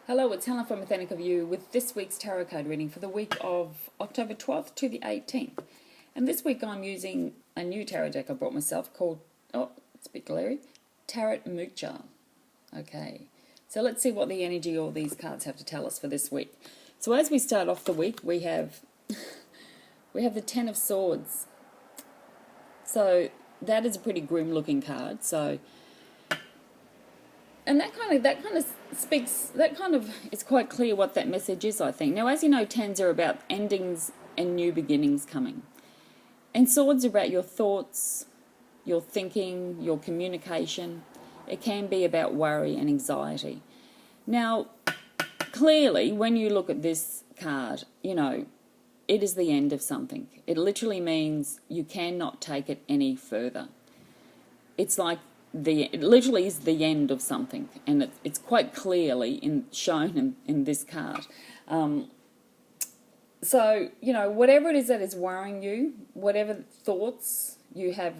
Hello, it's Helen from Authentic of You with this week's tarot card reading for the week of October 12th to the 18th. And this week I'm using a new tarot deck I brought myself called, it's a bit glary, Tarot Mucha. Okay, so let's see what the energy all these cards have to tell us for this week. So as we start off the week, we have the Ten of Swords. So that is a pretty grim looking card. And that kind of speaks, it's quite clear what that message is, I think. Now, as you know, tens are about endings and new beginnings coming. And swords are about your thoughts, your thinking, your communication. It can be about worry and anxiety. Now, clearly, when you look at this card, it is the end of something. It literally means you cannot take it any further. It literally is the end of something, and it's quite clearly shown in this card. So, whatever it is that is worrying you, whatever thoughts you have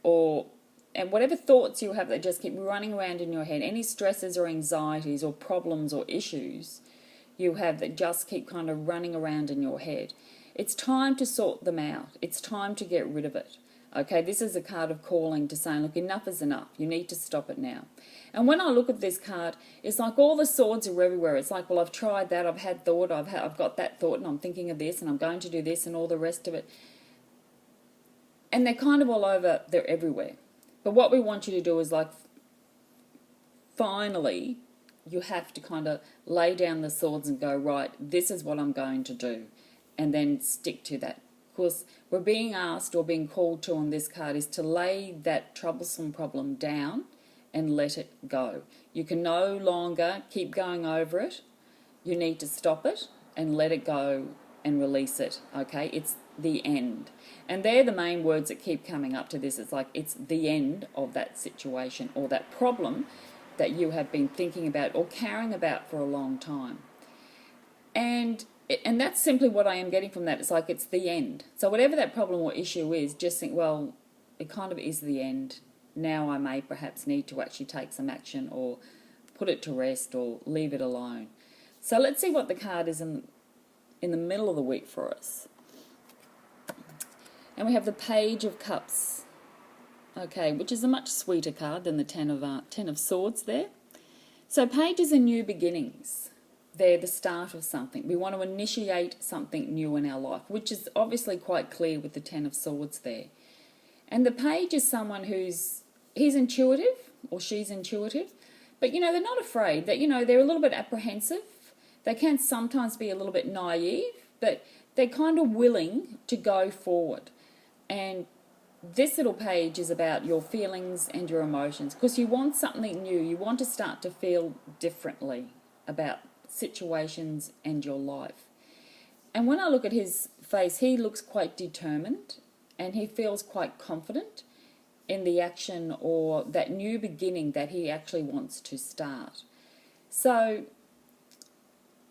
whatever thoughts you have that just keep running around in your head, any stresses or anxieties or problems or issues you have that just keep kind of running around in your head, it's time to sort them out. It's time to get rid of it. Okay, this is a card of calling to saying, look, enough is enough. You need to stop it now. And when I look at this card, it's like all the swords are everywhere. It's like, well, I've tried that, I've had thought, I've got that thought, and I'm thinking of this, and I'm going to do this, and all the rest of it. And they're kind of all over, they're everywhere. But what we want you to do is finally, you have to kind of lay down the swords and go, right, this is what I'm going to do, and then stick to that. Of course, we're being asked or being called to on this card is to lay that troublesome problem down and let it go. You can no longer keep going over it. You need to stop it and let it go and release it, okay? It's the end. And they're the main words that keep coming up to this. It's like it's the end of that situation or that problem that you have been thinking about or carrying about for a long time. And that's simply what I am getting from that. It's like it's the end. So whatever that problem or issue is, just think, well, it kind of is the end. Now I may perhaps need to actually take some action or put it to rest or leave it alone. So let's see what the card is in the middle of the week for us. And we have the Page of Cups, okay, which is a much sweeter card than the Ten of Swords there. So pages are new beginnings. They're the start of something. We want to initiate something new in our life, which is obviously quite clear with the Ten of Swords there. And the Page is someone he's intuitive or she's intuitive, but they're not afraid. That they're a little bit apprehensive. They can sometimes be a little bit naive, but they're kind of willing to go forward. And this little page is about your feelings and your emotions, because you want something new. You want to start to feel differently about situations and your life. And when I look at his face, he looks quite determined and he feels quite confident in the action or that new beginning that he actually wants to start. So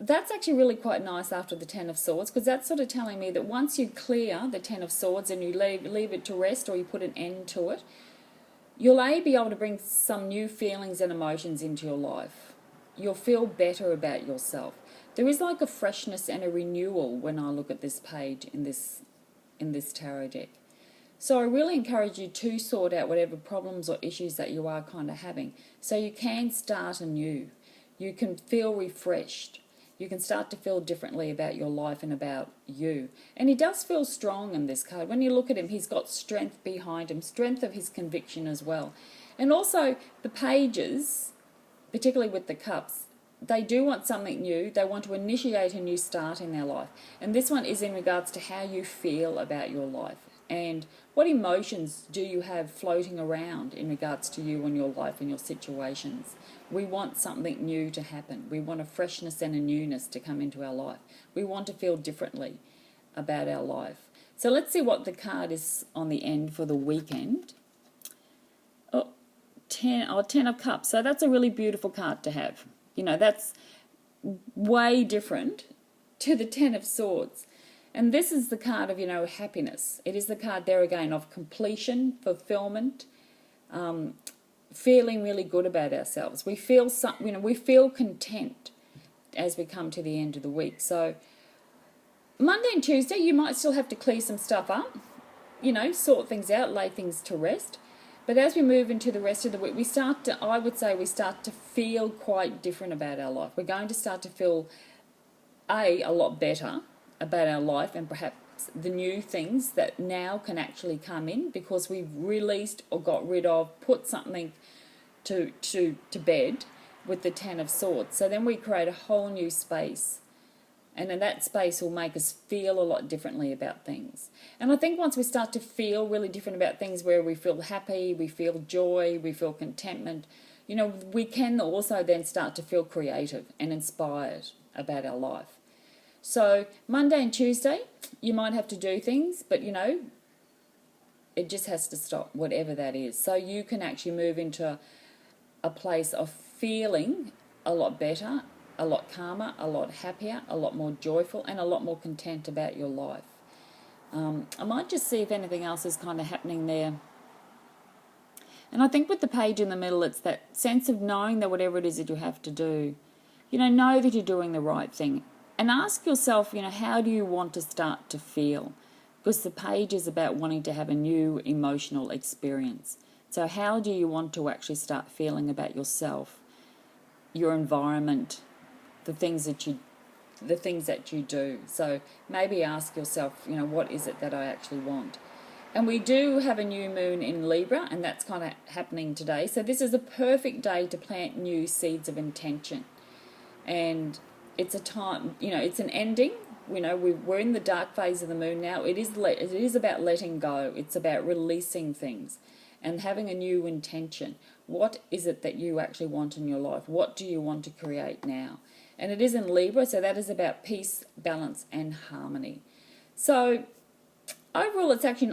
that's actually really quite nice after the Ten of Swords, because that's sort of telling me that once you clear the Ten of Swords and you leave it to rest or you put an end to it, you'll be able to bring some new feelings and emotions into your life. You'll feel better about yourself. There is like a freshness and a renewal when I look at this page in this tarot deck. So I really encourage you to sort out whatever problems or issues that you are kind of having, so you can start anew. You can feel refreshed. You can start to feel differently about your life and about you. And he does feel strong in this card. When you look at him, he's got strength behind him, strength of his conviction as well. And also the pages, particularly with the cups, they do want something new. They want to initiate a new start in their life. And this one is in regards to how you feel about your life and what emotions do you have floating around in regards to you and your life and your situations. We want something new to happen. We want a freshness and a newness to come into our life. We want to feel differently about our life. So let's see what the card is on the end for the weekend. Ten of Cups. So that's a really beautiful card to have. That's way different to the Ten of Swords. And this is the card of, happiness. It is the card there again of completion, fulfillment, feeling really good about ourselves. We feel we feel content as we come to the end of the week. So Monday and Tuesday, you might still have to clear some stuff up, sort things out, lay things to rest. But as we move into the rest of the week, I would say we start to feel quite different about our life. We're going to start to feel, a lot better about our life, and perhaps the new things that now can actually come in because we've released or got rid of, put something to bed with the Ten of Swords. So then we create a whole new space. And in that space will make us feel a lot differently about things. And I think once we start to feel really different about things, where we feel happy, we feel joy, we feel contentment, we can also then start to feel creative and inspired about our life. So Monday and Tuesday, you might have to do things, but it just has to stop, whatever that is. So you can actually move into a place of feeling a lot better, a lot calmer, a lot happier, a lot more joyful, and a lot more content about your life. I might just see if anything else is kind of happening there. And I think with the page in the middle, it's that sense of knowing that whatever it is that you have to do, know that you're doing the right thing. And ask yourself, how do you want to start to feel? Because the page is about wanting to have a new emotional experience. So how do you want to actually start feeling about yourself, your environment, the things that you do? So maybe ask yourself, what is it that I actually want? And we do have a new moon in Libra, and that's kind of happening today. So this is a perfect day to plant new seeds of intention. And it's a time, it's an ending. We're in the dark phase of the moon now. It is about letting go. It's about releasing things and having a new intention. What is it that you actually want in your life? What do you want to create now? And it is in Libra, so that is about peace, balance, and harmony. So overall, it's actually,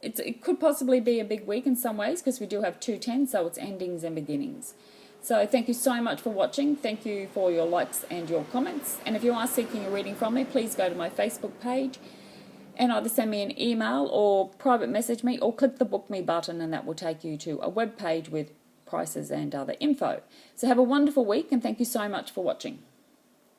it could possibly be a big week in some ways, because we do have 210, so it's endings and beginnings. So thank you so much for watching. Thank you for your likes and your comments. And if you are seeking a reading from me, please go to my Facebook page and either send me an email or private message me, or click the book me button, and that will take you to a web page with prices and other info. So have a wonderful week, and thank you so much for watching.